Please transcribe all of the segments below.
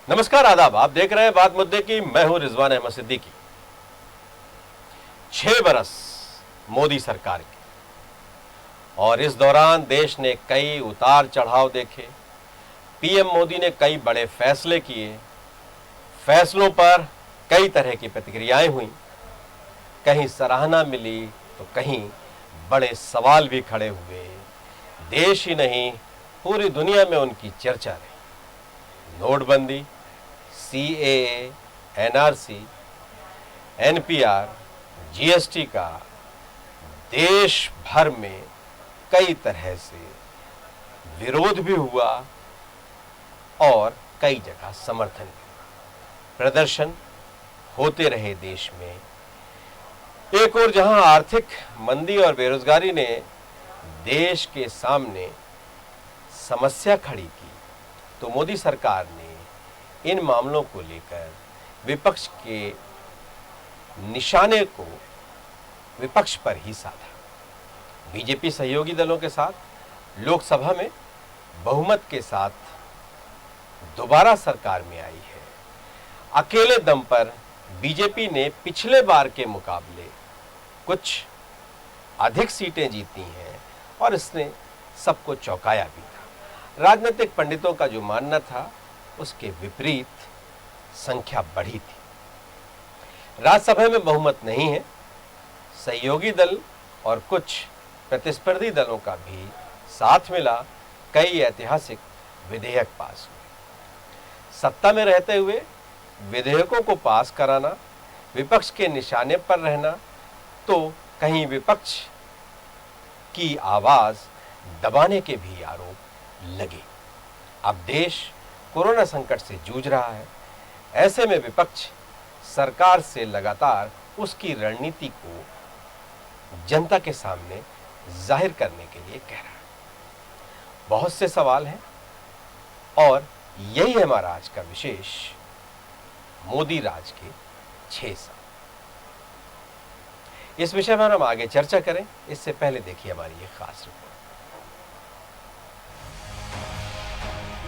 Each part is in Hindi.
नमस्कार, आदाब। आप देख रहे हैं बात मुद्दे की। मैं हूं रिजवान अहमद सिद्दीकी। 6 बरस मोदी सरकार के, और इस दौरान देश ने कई उतार चढ़ाव देखे। पीएम मोदी ने कई बड़े फैसले किए। फैसलों पर कई तरह की प्रतिक्रियाएं हुई। कहीं सराहना मिली तो कहीं बड़े सवाल भी खड़े हुए। देश ही नहीं, पूरी दुनिया में उनकी चर्चा रही। नोटबंदी, सीएए, एनआरसी, एनपीआर, जीएसटी का देश भर में कई तरह से विरोध भी हुआ और कई जगह समर्थन भी। प्रदर्शन होते रहे देश में। एक और जहां आर्थिक मंदी और बेरोजगारी ने देश के सामने समस्या खड़ी की, तो मोदी सरकार ने इन मामलों को लेकर विपक्ष के निशाने को विपक्ष पर ही साधा। बीजेपी सहयोगी दलों के साथ लोकसभा में बहुमत के साथ दोबारा सरकार में आई है। अकेले दम पर बीजेपी ने पिछले बार के मुकाबले कुछ अधिक सीटें जीती हैं और इसने सबको चौंकाया भी था। राजनीतिक पंडितों का जो मानना था उसके विपरीत संख्या बढ़ी थी। राज्यसभा में बहुमत नहीं है। सहयोगी दल और कुछ प्रतिस्पर्धी दलों का भी साथ मिला कई ऐतिहासिक विधेयक पास हुए। सत्ता में रहते हुए विधेयकों को पास कराना, विपक्ष के निशाने पर रहना, तो कहीं विपक्ष की आवाज दबाने के भी आरोप लगे। अब देश कोरोना संकट से जूझ रहा है। ऐसे में विपक्ष सरकार से लगातार उसकी रणनीति को जनता के सामने जाहिर करने के लिए कह रहा है। बहुत से सवाल हैं और यही है हमारा आज का विशेष, मोदी राज के 6 साल। इस विषय पर हम आगे चर्चा करें, इससे पहले देखिए हमारी ये खास रिपोर्ट।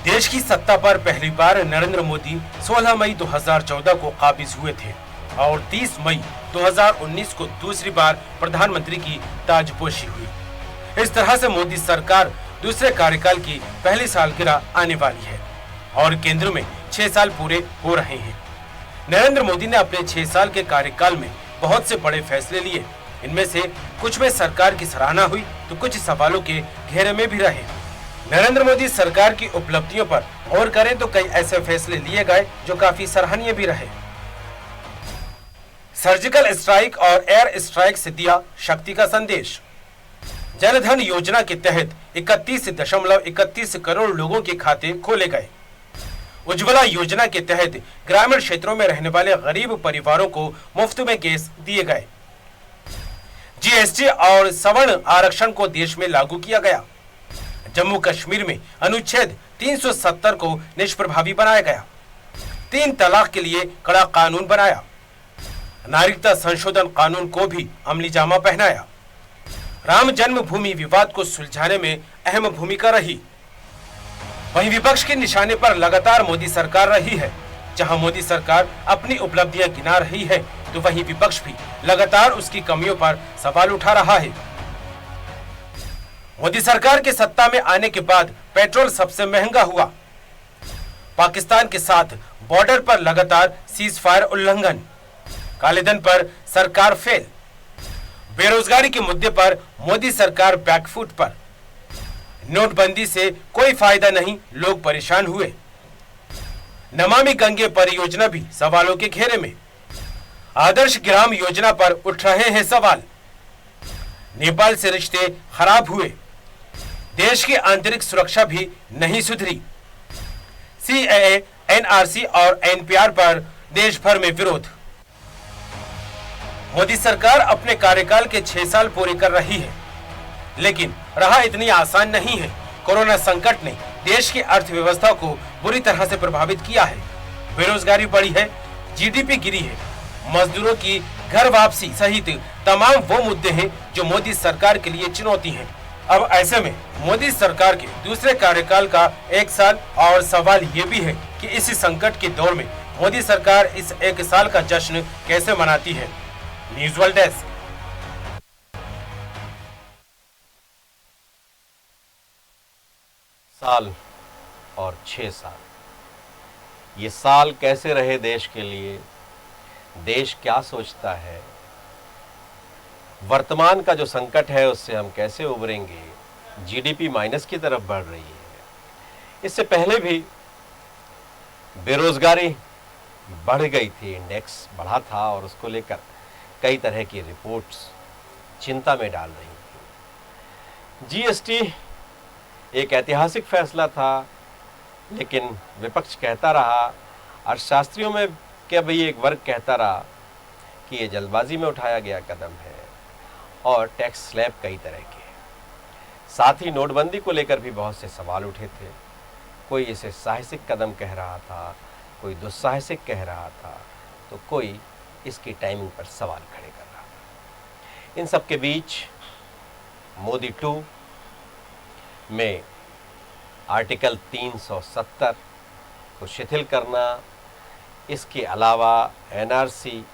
देश की सत्ता पर पहली बार नरेंद्र मोदी 16 मई 2014 को काबिज हुए थे और 30 मई 2019 को दूसरी बार प्रधानमंत्री की ताजपोशी हुई। इस तरह से मोदी सरकार दूसरे कार्यकाल की पहली सालगिरह आने वाली है और केंद्र में 6 साल पूरे हो रहे हैं। नरेंद्र मोदी ने अपने 6 साल के कार्यकाल में बहुत से बड़े फैसले लिए। इनमें से कुछ में सरकार की सराहना हुई तो कुछ सवालों के घेरे में भी रहे। नरेंद्र मोदी सरकार की उपलब्धियों पर और करें तो कई ऐसे फैसले लिए गए जो काफी सराहनीय भी रहे। सर्जिकल स्ट्राइक और एयर स्ट्राइक से दिया शक्ति का संदेश। जनधन योजना के तहत 31.31 करोड़ लोगों के खाते खोले गए। उज्ज्वला योजना के तहत ग्रामीण क्षेत्रों में रहने वाले गरीब परिवारों को मुफ्त में गैस दिए गए। जीएसटी और सवर्ण आरक्षण को देश में लागू किया गया। जम्मू कश्मीर में अनुच्छेद 370 को निष्प्रभावी बनाया गया। 3 तलाक के लिए कड़ा कानून बनाया। नागरिकता संशोधन कानून को भी अमली जामा पहनाया। राम जन्मभूमि विवाद को सुलझाने में अहम भूमिका रही। वहीं विपक्ष के निशाने पर लगातार मोदी सरकार रही है। जहां मोदी सरकार अपनी उपलब्धियां गिना रही है तो वहीं विपक्ष भी लगातार उसकी कमियों पर सवाल उठा रहा है। मोदी सरकार के सत्ता में आने के बाद पेट्रोल सबसे महंगा हुआ। पाकिस्तान के साथ बॉर्डर पर लगातार सीज फायर उल्लंघन। कालेधन पर सरकार फेल। बेरोजगारी के मुद्दे पर मोदी सरकार बैकफुट पर। नोटबंदी से कोई फायदा नहीं, लोग परेशान हुए। नमामि गंगे परियोजना भी सवालों के घेरे में। आदर्श ग्राम योजना पर उठ रहे हैं सवाल। नेपाल से रिश्ते खराब हुए। देश की आंतरिक सुरक्षा भी नहीं सुधरी। सीएए, एनआरसी और एनपीआर पर देश भर में विरोध। मोदी सरकार अपने कार्यकाल के 6 साल पूरे कर रही है, लेकिन राह इतनी आसान नहीं है। कोरोना संकट ने देश की अर्थव्यवस्था को बुरी तरह से प्रभावित किया है। बेरोजगारी बढ़ी है, जीडीपी गिरी है। मजदूरों की घर वापसी सहित तमाम वो मुद्दे हैं जो मोदी सरकार के लिए चुनौती हैं। अब ऐसे में मोदी सरकार के दूसरे कार्यकाल का 1 साल और सवाल ये भी है कि इसी संकट के दौर में मोदी सरकार इस 1 साल का जश्न कैसे मनाती है। News world desk. साल और 6 साल, ये साल कैसे रहे देश के लिए, देश क्या सोचता है, वर्तमान का जो संकट है उससे हम कैसे उबरेंगे। जीडीपी माइनस की तरफ बढ़ रही है। इससे पहले भी बेरोजगारी बढ़ गई थी, इंडेक्स बढ़ा था और उसको लेकर कई तरह की रिपोर्ट्स चिंता में डाल रही थी। जीएसटी एक ऐतिहासिक फैसला था, लेकिन विपक्ष कहता रहा, अर्थशास्त्रियों में क्या भाई एक वर्ग कहता रहा कि ये जल्दबाजी में उठाया गया कदम है, और टैक्स स्लैब कई तरह के। साथ ही नोटबंदी को लेकर भी बहुत से सवाल उठे थे। कोई इसे साहसिक कदम कह रहा था, कोई दुस्साहसिक कह रहा था, तो कोई इसकी टाइमिंग पर सवाल खड़े कर रहा था। इन सब के बीच मोदी 2 में आर्टिकल 370 को शिथिल करना, इसके अलावा एनआरसी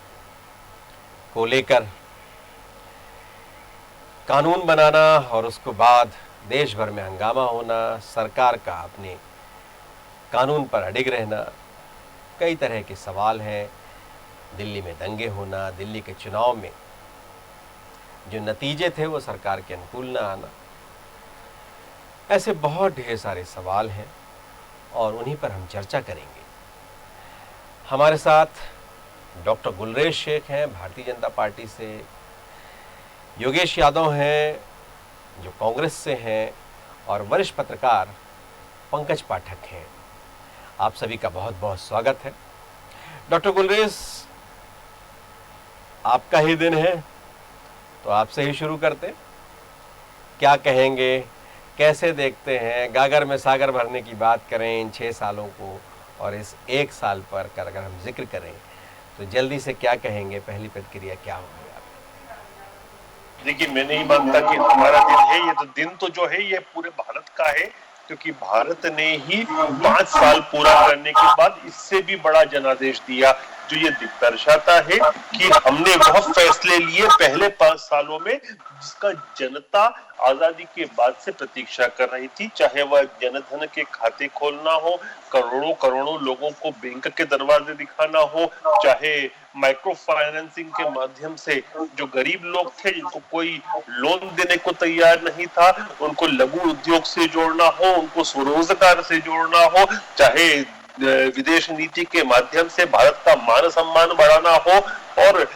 को लेकर कानून बनाना और उसके बाद देश भर में हंगामा होना, सरकार का अपने कानून पर अडिग रहना, कई तरह के सवाल हैं। दिल्ली में दंगे होना, दिल्ली के चुनाव में जो नतीजे थे वो सरकार के अनुकूल ना आना, ऐसे बहुत ढेर सारे सवाल हैं और उन्हीं पर हम चर्चा करेंगे। हमारे साथ डॉक्टर गुलरेज शेख हैं भारतीय जनता पार्टी से, योगेश यादव हैं जो कांग्रेस से हैं, और वरिष्ठ पत्रकार पंकज पाठक हैं। आप सभी का बहुत बहुत स्वागत है। डॉक्टर गुलरेज, आपका ही दिन है तो आपसे ही शुरू करते। क्या कहेंगे, कैसे देखते हैं, गागर में सागर भरने की बात करें इन 6 सालों को और इस 1 साल पर अगर हम जिक्र करें तो जल्दी से क्या कहेंगे, पहली प्रतिक्रिया क्या होगी? देखिए, मैं नहीं मानता कि हमारा दिन है। ये तो दिन तो जो है ये पूरे भारत का है, क्योंकि भारत ने ही 5 साल पूरा करने के बाद इससे भी बड़ा जनादेश दिया, जो ये दर्शाता है कि हमने वह फैसले लिए पहले 5 सालों में जिसका जनता आजादी के बाद से प्रतीक्षा कर रही थी। चाहे वह जनधन के खाते खोलना हो, करोड़ों करोड़ों लोगों को बैंक के दरवाजे दिखाना हो, चाहे माइक्रो फाइनेंसिंग के माध्यम से जो गरीब लोग थे जिनको कोई लोन देने को तैयार नहीं था उनको लघु उद्योग से जोड़ना हो, उनको स्वरोजगार से जोड़ना हो, चाहे विदेश नीति के माध्यम से भारत का मान सम्मान बढ़ाना हो, और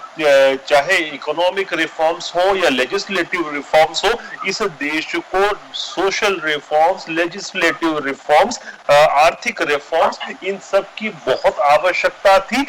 चाहे इकोनॉमिक रिफॉर्म्स हो या लेजिस्लेटिव रिफॉर्म्स हो, इस देश को सोशल रिफॉर्म्स, लेजिस्लेटिव रिफॉर्म्स, आर्थिक रिफॉर्म्स, इन सब की बहुत आवश्यकता थी,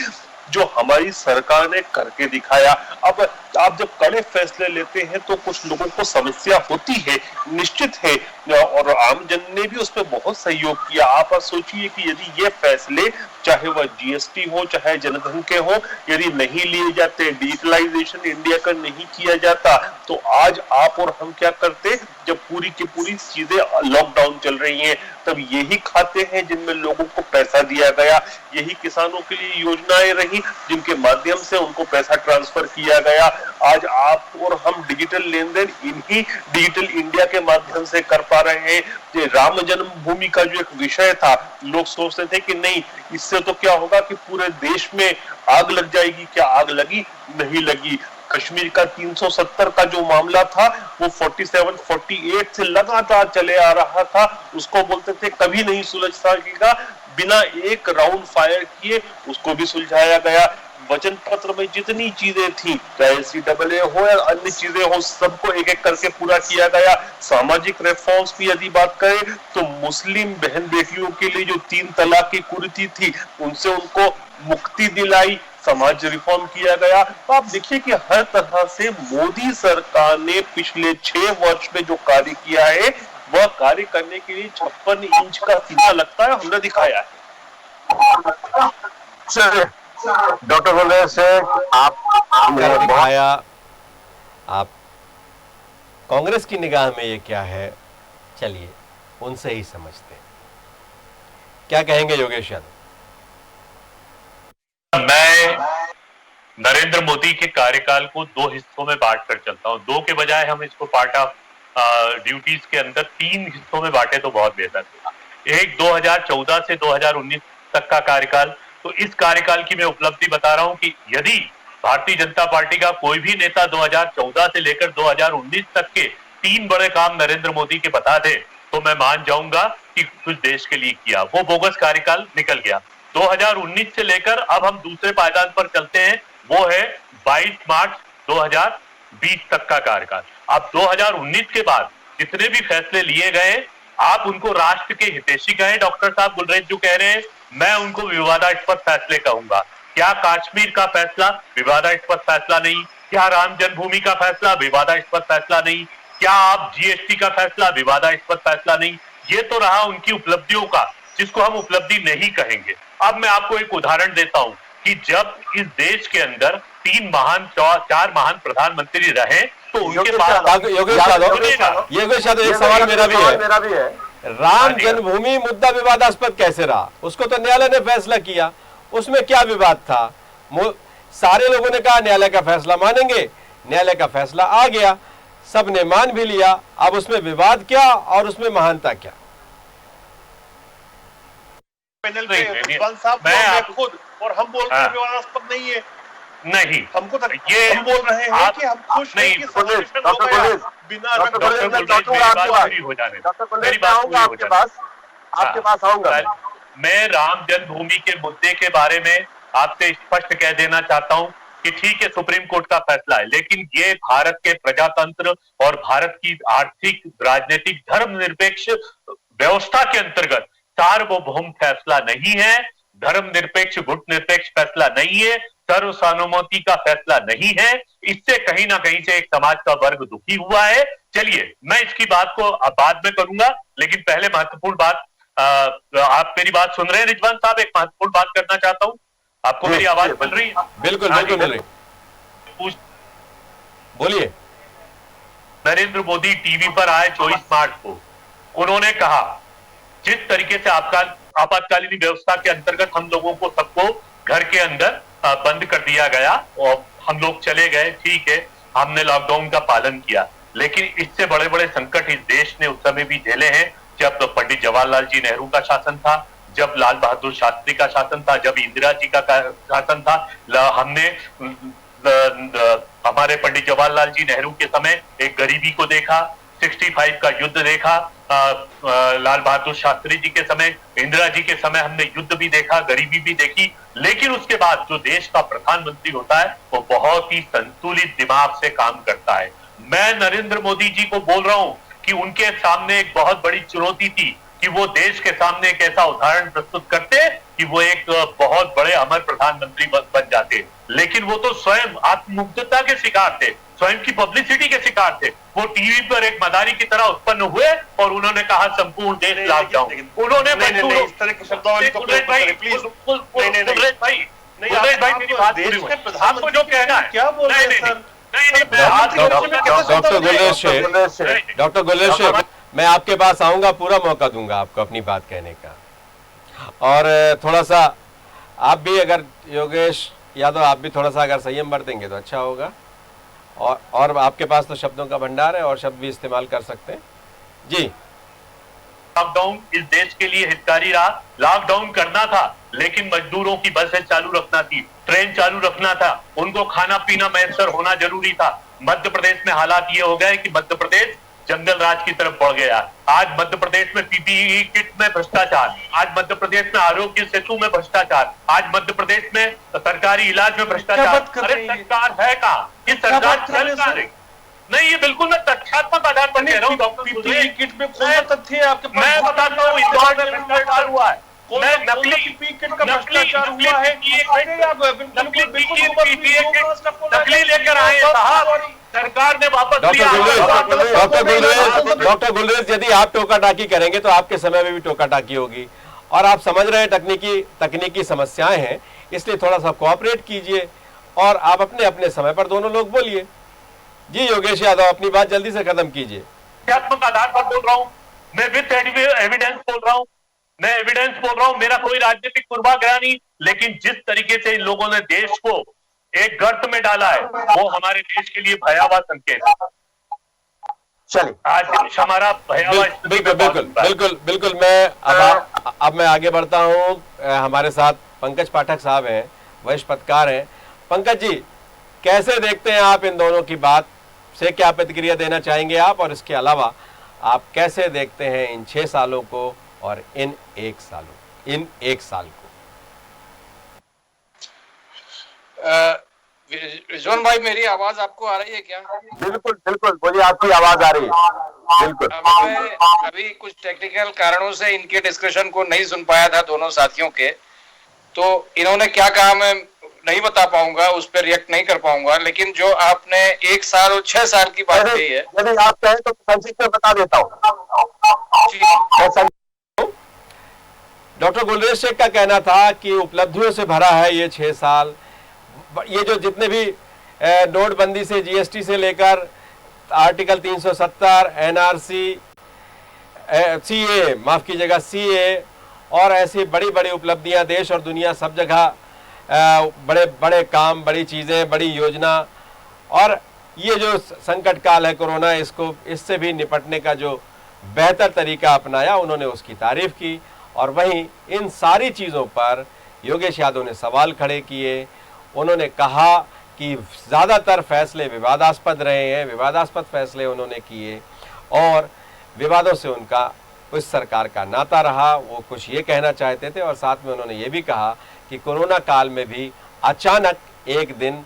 जो हमारी सरकार ने करके दिखाया। अब आप जब कड़े फैसले लेते हैं तो कुछ लोगों को समस्या होती है, निश्चित है, और आम जन ने भी उसमें बहुत सहयोग किया। आप सोचिए कि यदि ये फैसले, चाहे वह जीएसटी हो, चाहे जनधन के हो, यदि नहीं लिए जाते, डिजिटलाइजेशन इंडिया का नहीं किया जाता, तो आज आप और हम क्या करते? जब पूरी की पूरी चीजें लॉकडाउन चल रही हैं, तब यही खाते हैं जिनमें लोगों को पैसा दिया गया, यही किसानों के लिए योजनाएं रही जिनके माध्यम से उनको पैसा ट्रांसफर किया गया। आज आप और हम डिजिटल लेन देन इन्हीं डिजिटल इंडिया के माध्यम से कर पा रहे हैं। ये राम जन्मभूमि का जो एक विषय था, लोग सोचते थे कि नहीं, इससे तो क्या होगा कि पूरे देश में आग लग जाएगी। क्या आग लगी? नहीं लगी। कश्मीर का 370 का जो मामला था वो 47-48 से लगातार चले आ रहा था, उसको बोलते थे कभी नहीं सुलझ सकेगा, बिना एक राउंड फायर किए उसको भी सुलझाया गया। वचन पत्र में जितनी चीजें थी, चाहे CAA हो या अन्य चीजें हो, सबको एक एक करके पूरा किया गया। सामाजिक रिफॉर्म्स की यदि बात करें तो मुस्लिम बहन बेटियों के लिए जो 3 तलाक की कुरीति थी उनसे उनको मुक्ति दिलाई, समाज रिफॉर्म किया गया। तो आप देखिए कि हर तरह से मोदी सरकार ने पिछले 6 वर्ष में जो कार्य किया है, वह कार्य करने के लिए 56 इंच का सीधा लगता है हमने दिखाया है। डॉक्टर गुलरेज शेख, आप दिखाया, आप कांग्रेस की निगाह में ये क्या है, चलिए उनसे ही समझते हैं। क्या कहेंगे योगेश यादव? मैं नरेंद्र मोदी के कार्यकाल को दो हिस्सों में बांट कर चलता हूं। दो के बजाय हम इसको पार्ट ऑफ ड्यूटीज के अंदर 3 हिस्सों में बांटे तो बहुत बेहतर होगा। एक 2014 से 2019 तक का कार्यकाल। तो इस कार्यकाल की मैं उपलब्धि बता रहा हूं कि यदि भारतीय जनता पार्टी का कोई भी नेता 2014 से लेकर 2019 तक के 3 बड़े काम नरेंद्र मोदी के बता दे तो मैं मान जाऊंगा कि कुछ देश के लिए किया। वो बोगस कार्यकाल निकल गया। 2019 से लेकर अब हम दूसरे पायदान पर चलते हैं, वो है 22 मार्च 2020 तक का कार्यकाल। अब 2019 के बाद जितने भी फैसले लिए गए आप उनको राष्ट्र के हितैषी कहें, डॉक्टर साहब गुलरेज जो कह रहे हैं, मैं उनको विवादास्पद फैसले कहूंगा। क्या कश्मीर का फैसला विवादास्पद फैसला नहीं? क्या राम जन्मभूमि का फैसला विवादास्पद फैसला नहीं? क्या आप जीएसटी का फैसला विवादास्पद फैसला नहीं? ये तो रहा उनकी उपलब्धियों का, जिसको हम उपलब्धि नहीं कहेंगे। अब मैं आपको एक उदाहरण देता हूं कि जब इस देश के अंदर 4 महान प्रधानमंत्री रहे तो उनके पास योगेश यादव एक सवाल मेरा भी है। राम जन्मभूमि मुद्दा विवादास्पद कैसे रहा? उसको तो न्यायालय ने फैसला किया, उसमें क्या विवाद था? सारे लोगों ने कहा न्यायालय का फैसला मानेंगे, न्यायालय का फैसला आ गया, सबने मान भी लिया। अब उसमें विवाद क्या और उसमें महानता क्या? पैनल पे रिजवान साहब मैं खुद और हम बोल रहे हैं विवादास्पद नहीं है। नहीं, हमको तो ये हम बोल रहे हैं कि हम खुश हैं कि सॉल्यूशन हो गया बिना आपके पास आऊंगा। मैं राम जन्मभूमि के मुद्दे के बारे में आपसे स्पष्ट कह देना चाहता हूं कि ठीक है सुप्रीम कोर्ट का फैसला है, लेकिन ये भारत के प्रजातंत्र और भारत की आर्थिक राजनीतिक धर्मनिरपेक्ष व्यवस्था के अंतर्गत सार्वभौम फैसला नहीं है, धर्मनिरपेक्ष गुटनिरपेक्ष फैसला नहीं है, सर्वसानुमति का फैसला नहीं है। इससे कहीं ना कहीं से एक समाज का वर्ग दुखी हुआ है। चलिए मैं इसकी बात को बाद में करूंगा, लेकिन पहले महत्वपूर्ण बात, आप मेरी बात सुन रहे हैं रिजवान साहब? एक महत्वपूर्ण बात करना चाहता हूं। आपको मेरी आवाज मिल रही है? बिल्कुल मिल रही। बोलिए। नरेंद्र मोदी टीवी पर आए 24 मार्च को, उन्होंने कहा जिस तरीके से आपातकालीन व्यवस्था के अंतर्गत हम लोगों को सबको घर के अंदर बंद कर दिया गया और हम लोग चले गए, ठीक है, हमने लॉकडाउन का पालन किया, लेकिन इससे बड़े बड़े संकट इस देश ने उस समय भी झेले हैं। जब तो पंडित जवाहरलाल जी नेहरू का शासन था, जब लाल बहादुर शास्त्री का शासन था, जब इंदिरा जी का शासन था, हमने हमारे पंडित जवाहरलाल जी नेहरू के समय एक गरीबी को देखा, 65 का युद्ध देखा, लाल बहादुर शास्त्री जी के समय, इंदिरा जी के समय हमने युद्ध भी देखा, गरीबी भी देखी, लेकिन उसके बाद जो देश का प्रधानमंत्री होता है वो बहुत ही संतुलित दिमाग से काम करता है। मैं नरेंद्र मोदी जी को बोल रहा हूं कि उनके सामने एक बहुत बड़ी चुनौती थी कि वो देश के सामने एक ऐसा उदाहरण प्रस्तुत करते कि वो एक बहुत बड़े अमर प्रधानमंत्री बन जाते, लेकिन वो तो स्वयं आत्ममुग्धता के शिकार थे, स्वयं की पब्लिसिटी के शिकार थे। वो टीवी पर एक मदारी की तरह उत्पन्न हुए और उन्होंने कहा संपूर्ण देश लॉकडाउन। उन्होंने इस तरह की शब्दावली को आपको जो कहना है क्या बोल रहे हैं सर? डॉक्टर गुलेश शेख, मैं आपके पास आऊंगा, पूरा मौका दूंगा आपको अपनी बात कहने का। और थोड़ा सा आप भी, अगर योगेश यादव आप भी थोड़ा सा अगर संयम बरतेंगे तो अच्छा होगा। और आपके पास तो शब्दों का भंडार है और शब्द भी इस्तेमाल कर सकते हैं जी। लॉकडाउन इस देश के लिए हितकारी रहा। लॉकडाउन करना था, लेकिन मजदूरों की बसें चालू रखना थी, ट्रेन चालू रखना था, उनको खाना पीना मैसर होना जरूरी था। मध्य प्रदेश में हालात ये हो गए कि मध्य प्रदेश जंगल राज की तरफ बढ़ गया। आज मध्य प्रदेश में पीपीई किट में भ्रष्टाचार, आज मध्य प्रदेश में आरोग्य सेतु में भ्रष्टाचार, आज मध्य प्रदेश में सरकारी इलाज में भ्रष्टाचार। अरे सरकार है कहाँ? ये सरकार चल कहाँ रही? नहीं, ये बिल्कुल मैं तथ्यात्मक आधार पर कह रहा हूँ डॉक्टर। पीपीई किट में कौन सा तथ्य है आपके पास? मैं बताता हूँ इंदौर में भ्रष्टाचार हुआ है, नकली पीपीई किट का भ्रष्टाचार हुआ है। नकली लेकर आए साहब, सरकार ने वापस लिया। डॉक्टर गुलरेज, यदि आप टोका टाकी करेंगे तो आपके समय में भी टोका टाकी होगी, और आप समझ रहे हैं तकनीकी समस्याएं हैं, इसलिए थोड़ा सा कोऑपरेट कीजिए और आप अपने अपने समय पर दोनों लोग बोलिए। जी योगेश यादव, अपनी बात जल्दी से खत्म कीजिए। तथ्यात्मक आधार पर बोल रहा हूं, मैं विथ एविडेंस बोल रहा हूं, मैं एविडेंस बोल रहा हूं, मेरा कोई राजनीतिक पूर्वाग्रह नहीं। लेकिन जिस तरीके से इन लोगों ने देश को एक गर्त में डाला है, वो हमारे देश के लिए भयावह संकेत है। चलिए, आज देश हमारा भयावह स्थिति बिल्कुल में बिल्कुल पहुंच चुका है। बिल्कुल बिल्कुल। मैं अब मैं आगे बढ़ता हूँ। हमारे साथ पंकज पाठक साहब हैं, वरिष्ठ पत्रकार हैं। पंकज जी, कैसे देखते हैं आप इन दोनों की बात से, क्या प्रतिक्रिया देना चाहेंगे आप? और इसके अलावा आप कैसे देखते हैं इन 6 सालों को और इन 1 साल को? रिजवान भाई, मेरी आवाज आपको आ रही है क्या? बिल्कुल बिल्कुल, बोलिए, आपकी आवाज आ रही है। बिल्कुल। मैं अभी कुछ टेक्निकल कारणों से इनके डिस्कशन को नहीं सुन पाया था, दोनों साथियों के। तो इन्होंने क्या कहा मैं नहीं बता पाऊंगा, उस पर रिएक्ट नहीं कर पाऊंगा। लेकिन जो आपने 1 साल और 6 साल की बात कही है, यदि आप कहें तो संक्षिप्त में बता देता हूँ। डॉक्टर गुलरेज शेख का कहना था कि उपलब्धियों से भरा है ये 6 साल। ये जो जितने भी नोटबंदी से, जीएसटी से लेकर आर्टिकल 370, एनआरसी, सीए, माफ कीजिएगा, सीए, और ऐसी बड़ी बड़ी उपलब्धियां देश और दुनिया सब जगह, बड़े बड़े काम, बड़ी चीज़ें, बड़ी योजना, और ये जो संकट काल है कोरोना, इससे भी निपटने का जो बेहतर तरीका अपनाया, उन्होंने उसकी तारीफ की। और वहीं इन सारी चीज़ों पर योगेश यादव ने सवाल खड़े किए। उन्होंने कहा कि ज़्यादातर फैसले विवादास्पद रहे हैं, विवादास्पद फैसले उन्होंने किए और विवादों से उनका उस सरकार का नाता रहा। वो कुछ ये कहना चाहते थे, और साथ में उन्होंने ये भी कहा कि कोरोना काल में भी अचानक एक दिन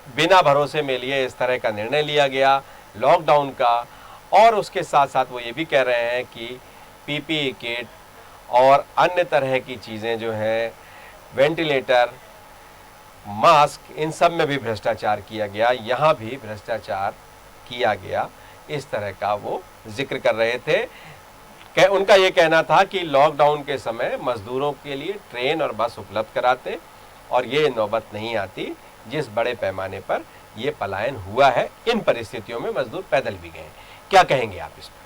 बिना भरोसे में लिए इस तरह का निर्णय लिया गया लॉकडाउन का। और उसके साथ साथ वो ये भी कह रहे हैं कि पीपीई किट और अन्य तरह की चीज़ें जो हैं, वेंटिलेटर, मास्क, इन सब में भी भ्रष्टाचार किया गया, यहाँ भी भ्रष्टाचार किया गया, इस तरह का वो जिक्र कर रहे थे। उनका ये कहना था कि लॉकडाउन के समय मजदूरों के लिए ट्रेन और बस उपलब्ध कराते और ये नौबत नहीं आती जिस बड़े पैमाने पर ये पलायन हुआ है। इन परिस्थितियों में मजदूर पैदल भी गए। क्या कहेंगे आप इस पर?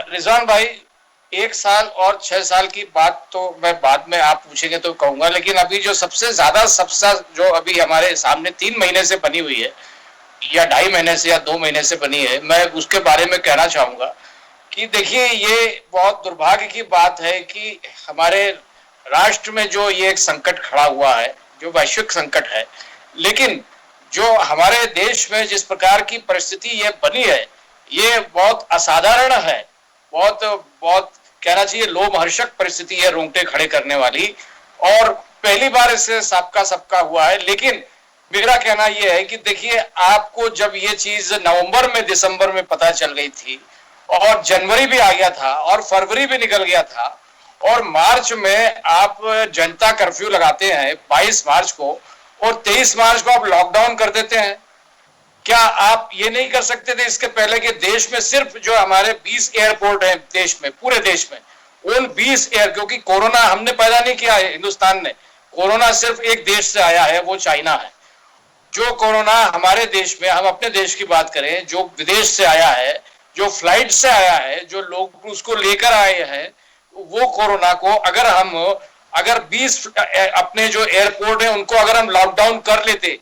रिजवान भाई, 1 साल और 6 साल की बात तो मैं बाद में आप पूछेंगे तो कहूंगा। लेकिन अभी जो सबसे ज्यादा जो अभी हमारे सामने 3 महीने से बनी हुई है, या 2.5 महीने से या 2 महीने से बनी है, मैं उसके बारे में कहना चाहूंगा कि देखिए, ये बहुत दुर्भाग्य की बात है कि हमारे राष्ट्र में जो ये एक संकट खड़ा हुआ है, जो वैश्विक संकट है, लेकिन जो हमारे देश में जिस प्रकार की परिस्थिति ये बनी है, ये बहुत असाधारण है। बहुत बहुत कहना चाहिए लोमहर्षक परिस्थिति है, रोंगटे खड़े करने वाली, और पहली बार इससे सबका हुआ है। लेकिन मेरा कहना यह है कि देखिए, आपको जब ये चीज नवंबर में, दिसंबर में पता चल गई थी, और जनवरी भी आ गया था, और फरवरी भी निकल गया था, और मार्च में आप जनता कर्फ्यू लगाते हैं 22 मार्च को, और 23 मार्च को आप लॉकडाउन कर देते हैं। क्या आप ये नहीं कर सकते थे इसके पहले कि देश में सिर्फ जो हमारे 20 एयरपोर्ट हैं देश में, पूरे देश में, उन 20 क्योंकि कोरोना हमने पैदा नहीं किया है, हिंदुस्तान ने, कोरोना सिर्फ एक देश से आया है, वो चाइना है। जो कोरोना हमारे देश में, हम अपने देश की बात करें, जो विदेश से आया है, जो फ्लाइट से आया है, जो लोग उसको लेकर आए हैं, वो कोरोना को अगर 20 अपने जो एयरपोर्ट है उनको अगर हम लॉकडाउन कर लेते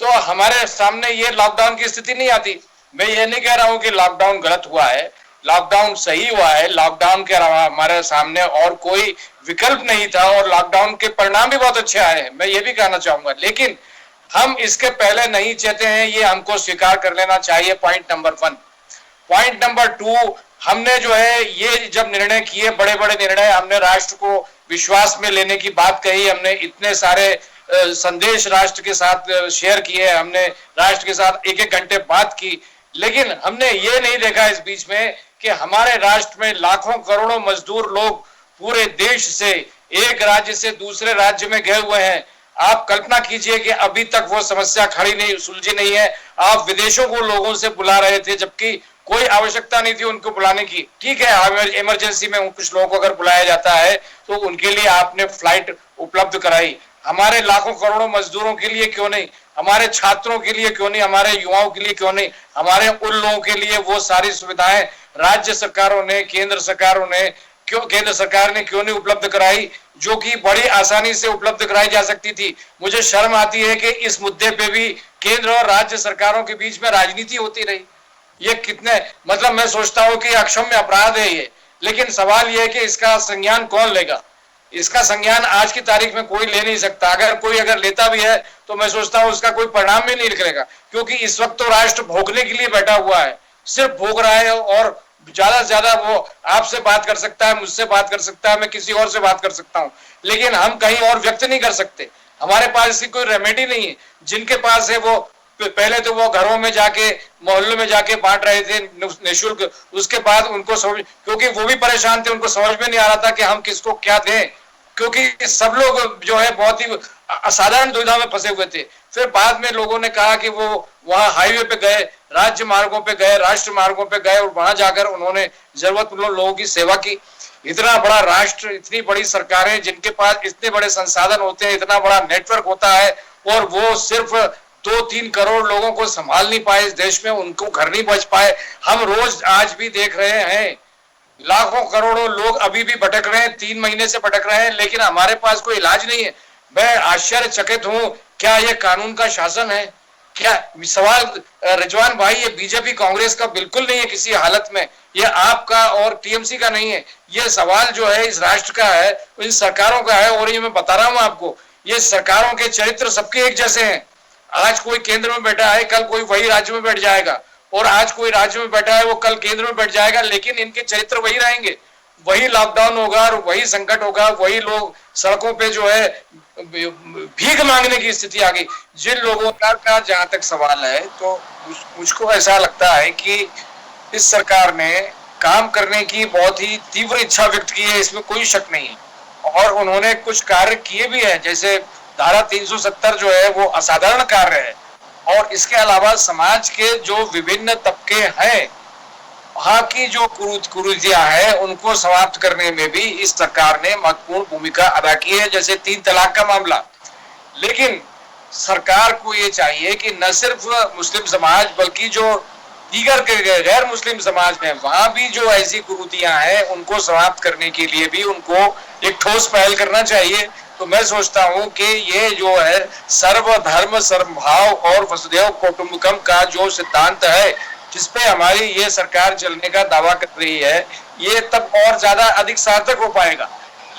तो हमारे सामने ये लॉकडाउन की स्थिति नहीं आती। मैं ये नहीं कह रहा हूं कि लॉकडाउन गलत हुआ है, लॉकडाउन सही हुआ है। लॉकडाउन के अलावा हमारे सामने और कोई विकल्प नहीं था, और लॉकडाउन के परिणाम भी बहुत अच्छे आए हैं, मैं ये भी कहना चाहूंगा। लेकिन हम इसके पहले नहीं चाहते हैं, ये हमको स्वीकार कर लेना चाहिए। Point number 1। पॉइंट नंबर 2, हमने जो है ये जब निर्णय किए, बड़े बड़े निर्णय, हमने राष्ट्र को विश्वास में लेने की बात कही, हमने इतने सारे संदेश राष्ट्र के साथ शेयर किए, हमने राष्ट्र के साथ 1-1 घंटे बात की, लेकिन हमने ये नहीं देखा इस बीच में कि हमारे राष्ट्र में लाखों करोड़ों मजदूर लोग पूरे देश से, एक राज्य से दूसरे राज्य में गए हुए हैं। आप कल्पना कीजिए कि अभी तक वो समस्या खड़ी नहीं, सुलझी नहीं है। आप विदेशों को लोगों से बुला रहे थे, जबकि कोई आवश्यकता नहीं थी उनको बुलाने की। ठीक है, इमरजेंसी में कुछ लोगों को अगर बुलाया जाता है तो उनके लिए आपने फ्लाइट उपलब्ध कराई, हमारे लाखों करोड़ों मजदूरों के लिए क्यों नहीं? हमारे छात्रों के लिए क्यों नहीं, हमारे युवाओं के लिए क्यों नहीं, हमारे उन लोगों के लिए वो सारी सुविधाएं राज्य सरकारों ने, केंद्र सरकारों ने केंद्र सरकार ने क्यों नहीं उपलब्ध कराई, जो कि बड़ी आसानी से उपलब्ध कराई जा सकती थी। मुझे शर्म आती है कि इस मुद्दे पे भी केंद्र और राज्य सरकारों के बीच में राजनीति होती रही। ये कितने, मतलब मैं सोचता हूं कि अक्षम्य अपराध है ये, लेकिन सवाल ये है कि इसका संज्ञान कौन लेगा। इसका संज्ञान आज की तारीख में कोई ले नहीं सकता। अगर लेता भी है तो मैं सोचता हूं उसका कोई परिणाम भी नहीं निकलेगा, क्योंकि इस वक्त तो राष्ट्र भोगने के लिए बैठा हुआ है, सिर्फ भोग रहा है, और ज्यादा से ज्यादा वो आपसे बात कर सकता है, मुझसे बात कर सकता है, मैं किसी और से बात कर सकता हूं, लेकिन हम कहीं और व्यक्त नहीं कर सकते। हमारे पास इसकी कोई रेमेडी नहीं है। जिनके पास है वो पहले तो वो घरों में जाके, मोहल्लों में जाके बांट रहे थे निःशुल्क, उसके बाद उनको समझ, क्योंकि वो भी परेशान थे, उनको समझ में नहीं आ रहा था कि हम किसको क्या दें, क्योंकि सब लोग जो है बहुत ही असाधारण दुविधा में फंसे हुए थे। फिर बाद में लोगों ने कहा कि वो वहां हाईवे पे गए, राज्य मार्गों पे गए, राष्ट्र मार्गों पे गए, और वहां जाकर उन्होंने जरूरतमंद लोगों की सेवा की। इतना बड़ा राष्ट्र, इतनी बड़ी सरकारें जिनके पास इतने बड़े संसाधन होते हैं, इतना बड़ा नेटवर्क होता है, और वो सिर्फ 2-3 करोड़ लोगों को संभाल नहीं पाए इस देश में, उनको घर नहीं बच पाए। हम रोज आज भी देख रहे हैं लाखों करोड़ों लोग अभी भी भटक रहे हैं, 3 महीने से भटक रहे हैं, लेकिन हमारे पास कोई इलाज नहीं है। मैं आश्चर्यचकित हूं, क्या यह कानून का शासन है? क्या सवाल रिजवान भाई, ये बीजेपी कांग्रेस का बिल्कुल नहीं है किसी हालत में, ये आपका और टीएमसी का नहीं है। ये सवाल जो है इस राष्ट्र का है, इन सरकारों का है, और ये मैं बता रहा हूं आपको, ये सरकारों के चरित्र सबके एक जैसे हैं। आज कोई केंद्र में बैठा है, कल कोई वही राज्य में बैठ जाएगा, और आज कोई राज्य में बैठा है वो कल केंद्र में बैठ जाएगा, लेकिन इनके चरित्र वही रहेंगे। वही लॉकडाउन होगा और वही संकट होगा, वही लोग सड़कों पे जो है भीख मांगने की स्थिति आ गई। जिन लोगों का जहां तक सवाल है, तो मुझको ऐसा लगता है कि इस सरकार ने काम करने की बहुत ही तीव्र इच्छा व्यक्त की है, इसमें कोई शक नहीं है, और उन्होंने कुछ कार्य किए भी हैं। जैसे धारा 370 जो है वो असाधारण कार्य है, और इसके अलावा समाज के जो विभिन्न तबके हैं, वहां की जो कुरीतियां हैं, उनको समाप्त करने में भी इस सरकार ने महत्वपूर्ण भूमिका अदा की है, जैसे 3 तलाक का मामला। लेकिन सरकार को ये चाहिए कि न सिर्फ मुस्लिम समाज, बल्कि जो दीगर के गैर मुस्लिम समाज में वहां भी जो ऐसी कुरीतियां हैं, उनको समाप्त करने के लिए भी उनको एक ठोस पहल करना चाहिए। तो मैं सोचता हूं कि ये जो है सर्वधर्म समभाव और वसुधैव कुटुंबकम का जो सिद्धांत है, जिसपे हमारी ये सरकार चलने का दावा कर रही है, ये तब और ज्यादा अधिक सार्थक हो पाएगा।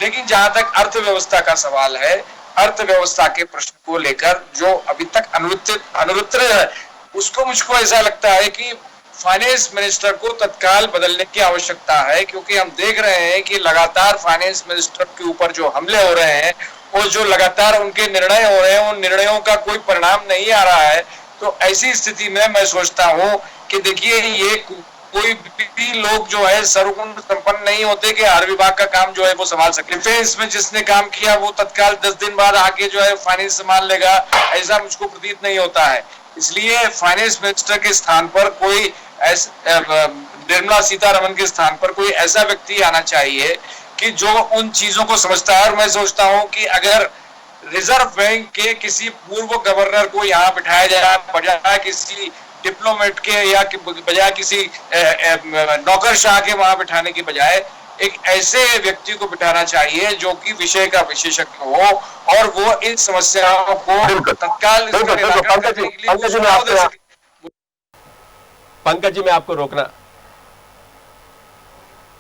लेकिन जहां तक अर्थव्यवस्था का सवाल है, अर्थव्यवस्था के प्रश्न को लेकर जो अभी तक अनुत्तर है, उसको मुझको ऐसा लगता है कि फाइनेंस मिनिस्टर को तत्काल बदलने की आवश्यकता है, क्योंकि हम देख रहे हैं कि लगातार फाइनेंस मिनिस्टर के ऊपर जो हमले हो रहे हैं, और जो लगातार उनके निर्णय हो रहे हैं, उन निर्णयों का कोई परिणाम नहीं आ रहा है। तो ऐसी स्थिति में मैं सोचता हूं कि देखिए, ये कोई भी लोग जो है सर्वगुण संपन्न नहीं होते कि हर विभाग का काम जो है वो संभाल सके। डिफेंस में जिसने काम किया वो तत्काल 10 दिन बाद आके जो है फाइनेंस संभाल लेगा, ऐसा मुझको प्रतीत नहीं होता है। इसलिए फाइनेंस मिनिस्टर के स्थान पर कोई निर्मला सीतारमण के स्थान पर कोई ऐसा व्यक्ति आना चाहिए कि जो उन चीजों को समझता है। और मैं सोचता हूं कि अगर रिजर्व बैंक के किसी पूर्व गवर्नर को यहाँ बिठाया जाए, बजाय किसी डिप्लोमेट के या बजाय किसी नौकरशाह के वहां बिठाने की बजाय, एक ऐसे व्यक्ति को बिठाना चाहिए जो कि विषय का विशेषज्ञ हो, और वो इन समस्याओं को तत्काल पंकज जी मैं आपको रोकना,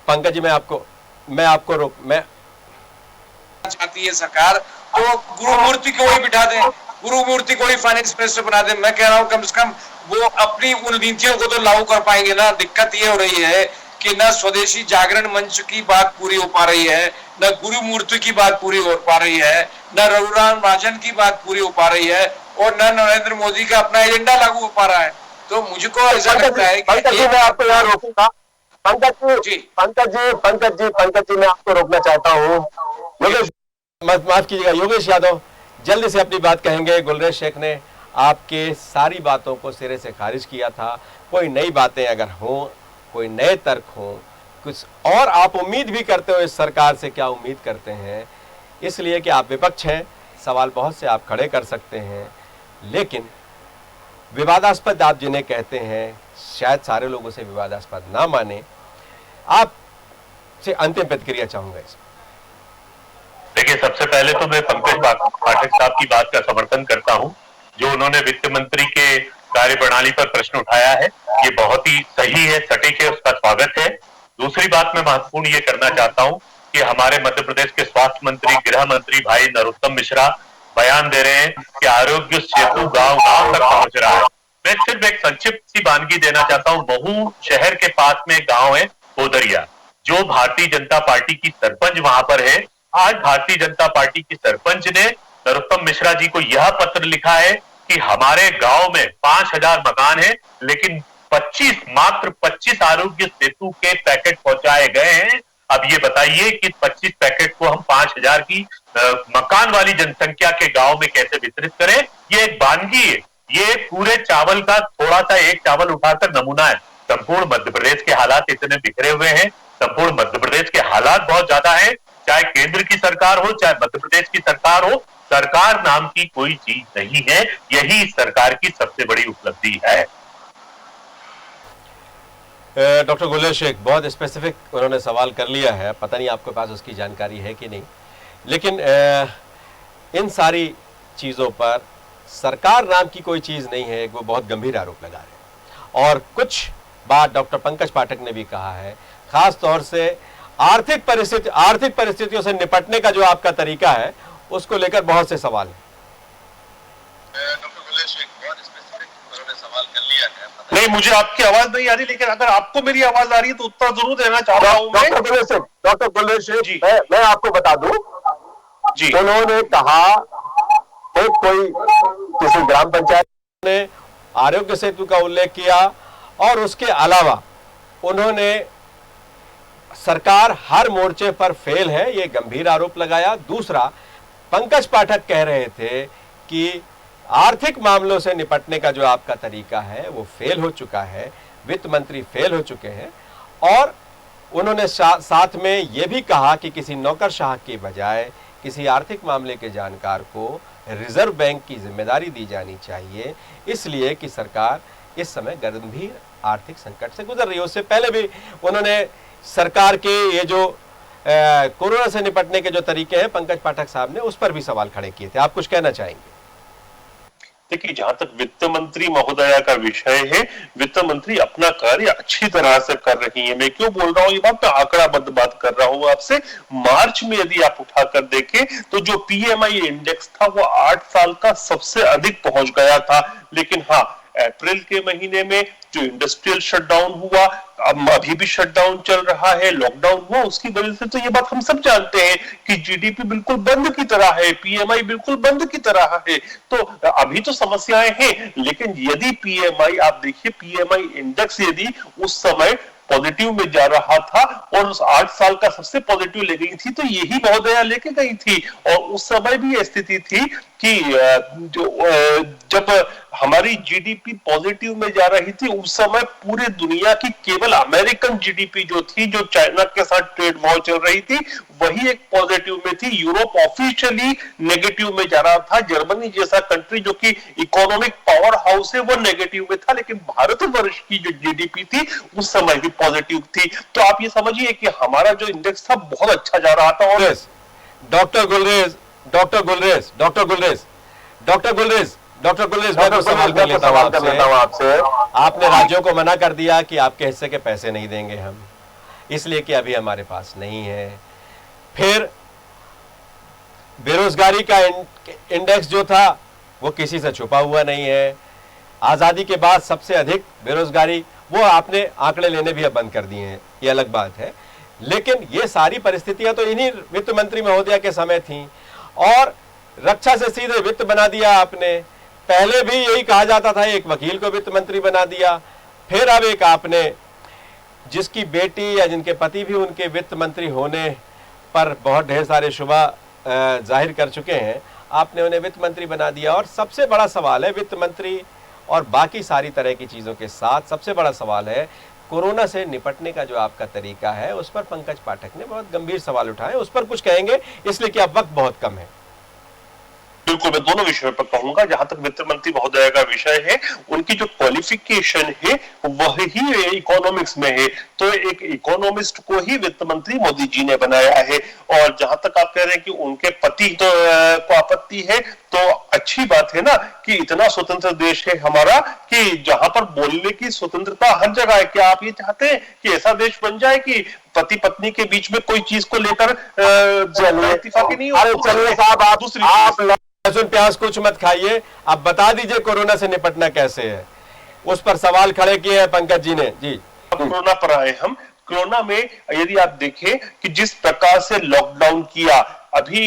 पंकज जी मैं आपको रोक चाहती है सरकार, तो गुरुमूर्ति को ही बिठा दें, गुरुमूर्ति को ही फाइनेंस मिनिस्टर बना दें। मैं कह रहा हूं कम से कम वो अपनी उन नीतियों को तो लागू कर पाएंगे ना। दिक्कत ये हो रही है कि न स्वदेशी जागरण मंच की बात पूरी हो पा रही है, न गुरुमूर्ति की बात पूरी हो पा रही है, न रघुराम राजन की बात पूरी हो पा रही है, और न नरेंद्र मोदी का अपना एजेंडा लागू हो पा रहा है। तो मुझको ऐसा लगता है कि मैं आपको यहाँ रोकूंगा। पंकज जी मैं आपको रोकना चाहता हूँ। माफ कीजिएगा योगेश यादव जल्दी से अपनी बात कहेंगे। गुलरेज शेख ने आपके सारी बातों को सिरे से खारिज किया था। कोई नई बातें अगर हों, कोई नए तर्क हों, कुछ और आप उम्मीद भी करते हो इस सरकार से, क्या उम्मीद करते हैं? इसलिए कि आप विपक्ष हैं, सवाल बहुत से आप खड़े कर सकते हैं। लेकिन विवादास्पद आप जिन्हें कहते हैं, शायद सारे लोग उसे विवादास्पद ना माने, आप से अंतिम प्रतिक्रिया चाहूंगा इसमें। देखिए, सबसे पहले तो मैं पंकज पाठक साहब की बात का समर्थन करता हूं, जो उन्होंने वित्त मंत्री के कार्य प्रणाली पर प्रश्न उठाया है, ये बहुत ही सही है, सटीक है, उसका स्वागत है। दूसरी बात मैं महत्वपूर्ण ये करना चाहता हूं कि हमारे मध्य प्रदेश के स्वास्थ्य मंत्री, गृह मंत्री भाई नरोत्तम मिश्रा बयान दे रहे हैं कि आरोग्य सेतु गांव गांव तक पहुंच रहा है। मैं सिर्फ एक संक्षिप्त सी वानगी देना चाहता हूं। महू शहर के पास में एक गांव है कोदरिया, जो भारतीय जनता पार्टी की सरपंच वहां पर है। आज भारतीय जनता पार्टी की सरपंच ने नरोत्तम मिश्रा जी को यह पत्र लिखा है कि हमारे गांव में 5000 मकान है, लेकिन मात्र 25 आरोग्य सेतु के पैकेट पहुंचाए गए हैं। अब ये बताइए कि 25 पैकेट को हम 5000 की मकान वाली जनसंख्या के गांव में कैसे वितरित करें? ये एक वानगी है, ये पूरे चावल का थोड़ा सा एक चावल उठाकर नमूना है। संपूर्ण मध्य प्रदेश के हालात इतने बिखरे हुए हैं, संपूर्ण मध्य प्रदेश के हालात बहुत ज्यादा है, चाहे केंद्र की सरकार हो चाहे मध्य प्रदेश की सरकार हो, सरकार नाम की कोई चीज नहीं है। यही इस सरकार की सबसे बड़ी उपलब्धि है। डॉक्टर गुलेर शेख बहुत स्पेसिफिक उन्होंने सवाल कर लिया है, पता नहीं आपके पास उसकी जानकारी है कि नहीं, लेकिन इन सारी चीज़ों पर सरकार नाम की कोई चीज़ नहीं है, वो बहुत गंभीर आरोप लगा रहे हैं। और कुछ बात डॉक्टर पंकज पाठक ने भी कहा है, खास तौर से आर्थिक परिस्थितियों से निपटने का जो आपका तरीका है उसको लेकर बहुत से सवाल हैं। नहीं, मुझे आपकी आवाज नहीं आ रही, लेकिन अगर आपको मेरी आवाज आ रही है तो उत्तर जरूर देना चाहता हूं मैं। डॉक्टर गुलेर शेख, मैं आपको बता दूं जी, उन्होंने कहा कोई किसी ग्राम पंचायत ने आरोग्य सेतु का उल्लेख किया और उसके अलावा उन्होंने सरकार हर मोर्चे पर फेल है, ये गंभीर आरोप लगाया। दूसरा, पंकज पाठक कह रहे थे कि आर्थिक मामलों से निपटने का जो आपका तरीका है वो फेल हो चुका है, वित्त मंत्री फेल हो चुके हैं। और उन्होंने साथ में ये भी कहा कि किसी नौकरशाह के बजाय किसी आर्थिक मामले के जानकार को रिजर्व बैंक की जिम्मेदारी दी जानी चाहिए, इसलिए कि सरकार इस समय गंभीर आर्थिक संकट से गुजर रही है। उससे पहले भी उन्होंने सरकार के ये जो कोरोना से निपटने के जो तरीके हैं पंकज पाठक साहब ने उस पर भी सवाल खड़े किए थे। आप कुछ कहना चाहेंगे? देखिए, जहां तक वित्त मंत्री महोदया का विषय है, वित्त मंत्री अपना कार्य अच्छी तरह से कर रही है। मैं क्यों बोल रहा हूं ये बात, मैं आंकड़ाबद्ध बात कर रहा हूं आपसे। मार्च में यदि आप उठाकर देखें तो जो पीएमआई इंडेक्स था वो 8 साल का सबसे अधिक पहुंच गया था। लेकिन हाँ, अप्रैल के महीने में जो इंडस्ट्रियल शटडाउन हुआ, अब अभी भी शटडाउन चल रहा है, लॉकडाउन हुआ, उसकी वजह से तो ये बात हम सब जानते हैं कि जीडीपी बिल्कुल बंद की तरह है, पीएमआई बिल्कुल बंद की तरह है। तो अभी तो समस्याएं हैं, लेकिन यदि पीएमआई, आप देखिए पीएमआई इंडेक्स यदि उस समय पॉजिटिव में जा रहा था और उस 8 साल का सबसे पॉजिटिव ले गई थी, तो यही महोदया लेके गई थी। और उस समय भी ये स्थिति थी कि जब हमारी जीडीपी पॉजिटिव में जा रही थी, उस समय पूरे दुनिया की केवल अमेरिकन जीडीपी जो थी, जो चाइना के साथ ट्रेड वॉर चल रही थी, वही एक पॉजिटिव में थी। यूरोप ऑफिशियली नेगेटिव में जा रहा था। जर्मनी जैसा कंट्री जो कि इकोनॉमिक पावर हाउस है वो नेगेटिव में था, लेकिन भारतवर्ष की जो जीडीपी थी उस समय भी पॉजिटिव थी। तो आप ये समझिए कि हमारा जो इंडेक्स था बहुत अच्छा जा रहा था। और डॉक्टर गुलरेज मैं तो सवाल कर लेता हूं आपसे। आपने राज्यों को मना कर दिया कि आपके हिस्से के पैसे नहीं देंगे हम, इसलिए कि अभी हमारे पास नहीं है। फिर बेरोजगारी का इंडेक्स जो था वो किसी से छुपा हुआ नहीं है। आजादी के बाद सबसे अधिक बेरोजगारी, वो आपने आंकड़े लेने भी अब बंद कर दिए हैं, ये अलग बात है। लेकिन ये सारी परिस्थितियां तो इन्हीं वित्त मंत्री महोदया के समय थी। और रक्षा से सीधे वित्त बना दिया आपने। पहले भी यही कहा जाता था, एक वकील को वित्त मंत्री बना दिया। फिर अब एक आपने, जिसकी बेटी या जिनके पति भी उनके वित्त मंत्री होने पर बहुत ढेर सारे शुबा जाहिर कर चुके हैं, आपने उन्हें वित्त मंत्री बना दिया। और सबसे बड़ा सवाल है वित्त मंत्री और बाकी सारी तरह की चीज़ों के साथ सबसे बड़ा सवाल है कोरोना से निपटने का जो आपका तरीका है, उस पर पंकज पाठक ने बहुत गंभीर सवाल उठाए। उस पर कुछ कहेंगे, इसलिए कि अब वक्त बहुत कम है। बिल्कुल, मैं दोनों विषयों पर कहूंगा। जहां तक वित्त मंत्री महोदय का विषय है, उनकी जो क्वालिफिकेशन है वही इकोनॉमिक्स में है, तो एक इकोनॉमिस्ट को ही वित्त मंत्री मोदी जी ने बनाया है। और जहां तक आप कह रहे हैं कि उनके पति तो को आपत्ति है, तो अच्छी बात है ना कि इतना स्वतंत्र देश है हमारा कि जहां पर बोलने की स्वतंत्रता हर जगह है। क्या आप ये चाहते हैं कि ऐसा देश बन जाए कि पति पत्नी के बीच में कोई चीज को लेकर इत्तेफाकी नहीं हो? अरे चलिए साहब, आप दूसरी लहसुन प्याज कुछ मत खाइए, आप बता दीजिए कोरोना से निपटना कैसे है, उस पर सवाल खड़े किए हैं पंकज जी ने। जी, कोरोना पर आए हम। कोरोना में यदि आप देखें कि जिस प्रकार से लॉकडाउन किया, अभी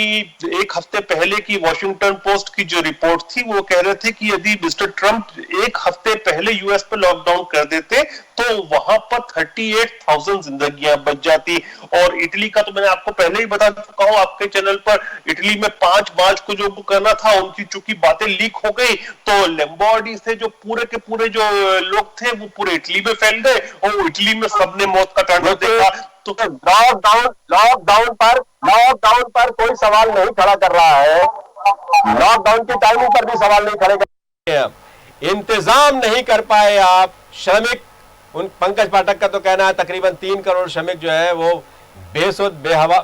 एक हफ्ते पहले की वॉशिंगटन पोस्ट की जो रिपोर्ट थी वो कह रहे थे कि यदि मिस्टर ट्रंप एक हफ्ते पहले यूएस पे लॉकडाउन कर देते तो वहां पर 38,000 जिंदगियां बच जाती। और इटली का तो मैंने आपको पहले ही बता चुका हूं आपके चैनल पर, इटली में 5 मार्च को जो करना था उनकी चूंकि बातें लीक हो गई तो लैम्बोर्डी से जो पूरे के पूरे जो लोग थे वो पूरे इटली में फैल गए और इटली में सबने मौत का तांडव देखा। तो लॉकडाउन पर कोई सवाल नहीं खड़ा कर रहा है, लॉकडाउन की टाइमिंग पर भी सवाल नहीं खड़े कर। इंतजाम नहीं कर पाए आप श्रमिक, उन पंकज पाठक का तो कहना है तकरीबन 3 करोड़ श्रमिक जो है वो बेसुध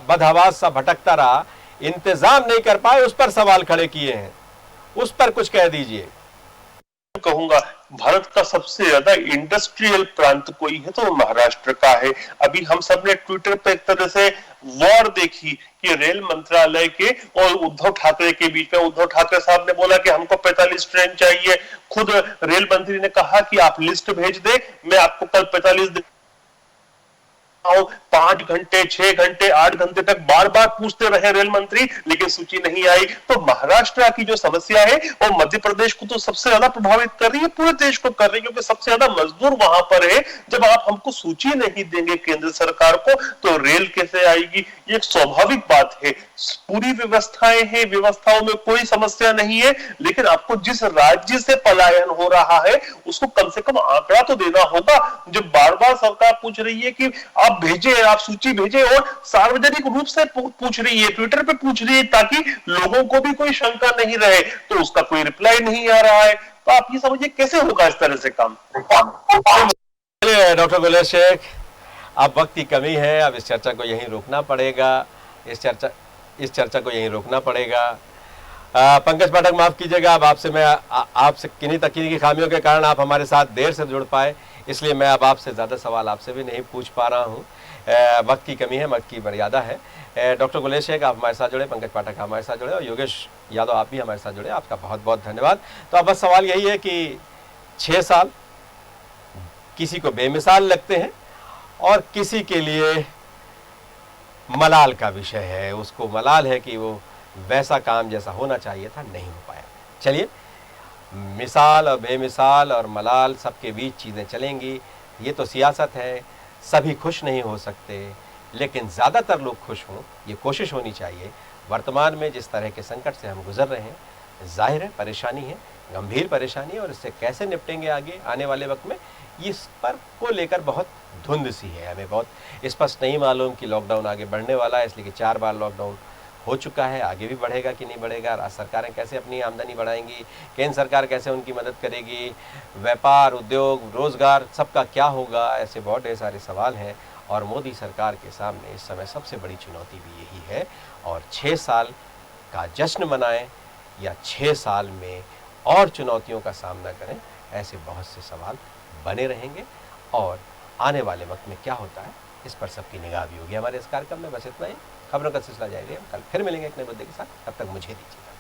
बदहवास सा भटकता रहा, इंतजाम नहीं कर पाए, उस पर सवाल खड़े किए हैं, उस पर कुछ कह दीजिए। कहूंगा भारत का सबसे ज्यादा इंडस्ट्रियल प्रांत कोई है तो महाराष्ट्र का है। अभी हम सब ने ट्विटर पे एक तरह से वॉर देखी कि रेल मंत्रालय के और उद्धव ठाकरे के बीच में। उद्धव ठाकरे साहब ने बोला कि हमको 45 ट्रेन चाहिए, खुद रेल मंत्री ने कहा कि आप लिस्ट भेज दे, मैं आपको कल 45 5 घंटे 6 घंटे 8 घंटे तक बार बार पूछते रहे रेल मंत्री, लेकिन सूची नहीं आई। तो महाराष्ट्र की जो समस्या है वो मध्य प्रदेश को तो सबसे ज्यादा प्रभावित कर रही है, पूरे देश को कर रही है, क्योंकि सबसे ज्यादा मजदूर वहां पर है। जब आप हमको सूची नहीं देंगे केंद्र सरकार को तो रेल कैसे आएगी? ये एक स्वाभाविक बात है। पूरी व्यवस्थाएं हैं, व्यवस्थाओं में कोई समस्या नहीं है, लेकिन आपको जिस राज्य से पलायन हो रहा है उसको कम से कम आंकड़ा तो देना होगा। जब बार बार सरकार पूछ रही है कि आप भेजे, आप सूची भेजे, और सार्वजनिक रूप से पूछ रही है, ट्विटर पे पूछ रही है ताकि लोगों को भी कोई शंका नहीं रहे, तो उसका कोई रिप्लाई नहीं आ रहा है। तो आप ये समझिए कैसे होगा इस तरह से काम। डॉक्टर गुलेश शेख, अब वक्त की कमी है, अब इस चर्चा को यहीं रोकना पड़ेगा, इस चर्चा को यहीं रोकना पड़ेगा। पंकज पाठक माफ कीजिएगा, अब आपसे किन्हीं तकनीकी खामियों के कारण आप हमारे साथ देर से जुड़ पाए, इसलिए मैं अब आपसे ज़्यादा सवाल आपसे भी नहीं पूछ पा रहा हूँ। वक्त की कमी है, वक्त की मर्यादा है। डॉक्टर गुलेश शेख आप हमारे साथ जुड़े, पंकज पाठक हमारे साथ जुड़े और योगेश यादव आप भी हमारे साथ जुड़े, आपका बहुत बहुत धन्यवाद। तो अब बस सवाल यही है कि 6 साल किसी को बेमिसाल लगते हैं और किसी के लिए मलाल का विषय है, उसको मलाल है कि वो वैसा काम जैसा होना चाहिए था नहीं हो पाया। चलिए, मिसाल और बेमिसाल और मलाल सबके बीच चीज़ें चलेंगी, ये तो सियासत है, सभी खुश नहीं हो सकते, लेकिन ज़्यादातर लोग खुश हों, ये कोशिश होनी चाहिए। वर्तमान में जिस तरह के संकट से हम गुजर रहे हैं, जाहिर है परेशानी है, गंभीर परेशानी है, और इससे कैसे निपटेंगे आगे आने वाले वक्त में, इस पर को लेकर बहुत धुंध सी है, हमें बहुत स्पष्ट नहीं मालूम कि लॉकडाउन आगे बढ़ने वाला है, इसलिए कि 4 बार लॉकडाउन हो चुका है, आगे भी बढ़ेगा कि नहीं बढ़ेगा, राज्य सरकारें कैसे अपनी आमदनी बढ़ाएंगी, केंद्र सरकार कैसे उनकी मदद करेगी, व्यापार उद्योग रोजगार सबका क्या होगा, ऐसे बहुत ढेर सारे सवाल हैं। और मोदी सरकार के सामने इस समय सबसे बड़ी चुनौती भी यही है। और 6 साल का जश्न मनाएं या 6 साल में और चुनौतियों का सामना करें, ऐसे बहुत से सवाल बने रहेंगे। और आने वाले वक्त में क्या होता है इस पर सबकी निगाह भी होगी। हमारे इस कार्यक्रम में बस इतना ही, खबरों का सिलसिला जारी है, कल फिर मिलेंगे एक नए मुद्दे के साथ, तब तक मुझे दीजिए।